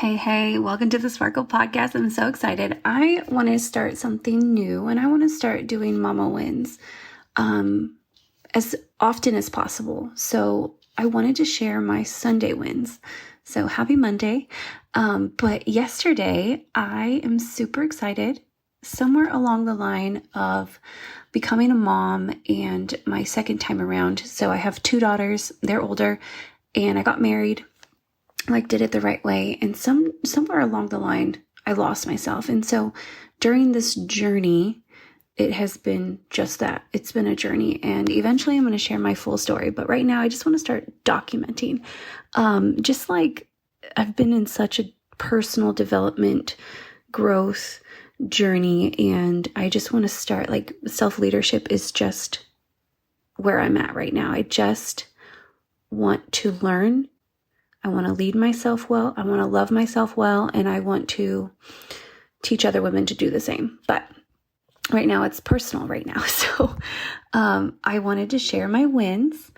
Hey, welcome to the Sparkle Podcast. I'm so excited. I want to start something new and I want to start doing Mama Wins as often as possible. So I wanted to share my Sunday wins. So happy Monday. But yesterday I am super excited. Somewhere along the line of becoming a mom and my second time around. So I have two daughters, they're older, and I got married. Did it the right way. And somewhere along the line, I lost myself. And so during this journey, it has been just that. It's been a journey. And eventually I'm going to share my full story. But right now I just want to start documenting. Just like I've been in such a personal development, growth journey. And I just want to start, self-leadership is just where I'm at right now. I just want to learn. I want to lead myself well. I want to love myself well. And I want to teach other women to do the same. But right now it's personal right now. So I wanted to share my wins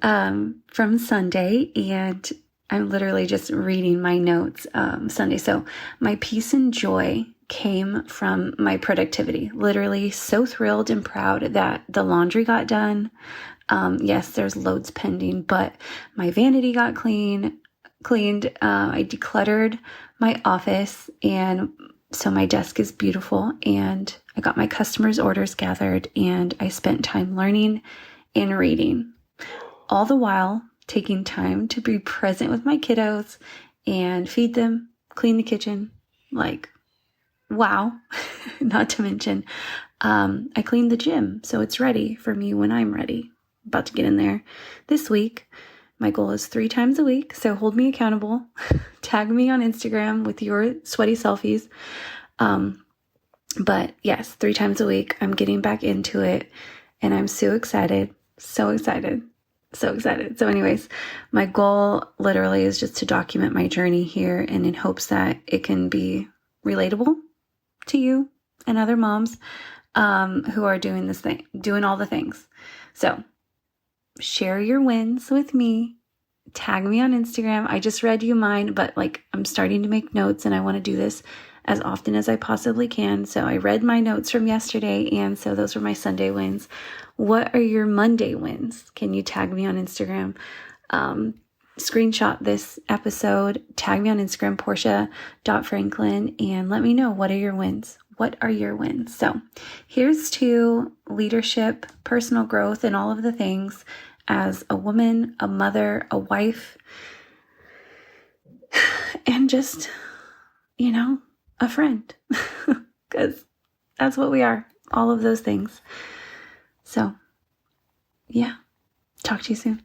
from Sunday. And I'm literally just reading my notes Sunday. So my peace and joy came from my productivity. Literally so thrilled and proud that the laundry got done. Yes, there's loads pending, but my vanity got cleaned. I decluttered my office, and so my desk is beautiful, and I got my customers' orders gathered, and I spent time learning and reading, all the while taking time to be present with my kiddos and feed them, clean the kitchen. Wow. Not to mention, I cleaned the gym, so it's ready for me when I'm ready. About to get in there this week. My goal is 3 times a week, so hold me accountable. Tag me on Instagram with your sweaty selfies. But yes, 3 times a week, I'm getting back into it, and I'm so excited, so excited, so excited. So anyways, my goal literally is just to document my journey here, and in hopes that it can be relatable to you and other moms who are doing this thing, doing all the things. So share your wins with me. Tag me on Instagram. I just read you mine, but I'm starting to make notes and I want to do this as often as I possibly can. So I read my notes from yesterday, and so those were my Sunday wins. What are your Monday wins? Can you tag me on Instagram? Screenshot this episode, tag me on Instagram, Portia.Franklin, and let me know, what are your wins? What are your wins? So here's to leadership, personal growth, and all of the things as a woman, a mother, a wife, and just, a friend, because that's what we are, all of those things. So yeah, talk to you soon.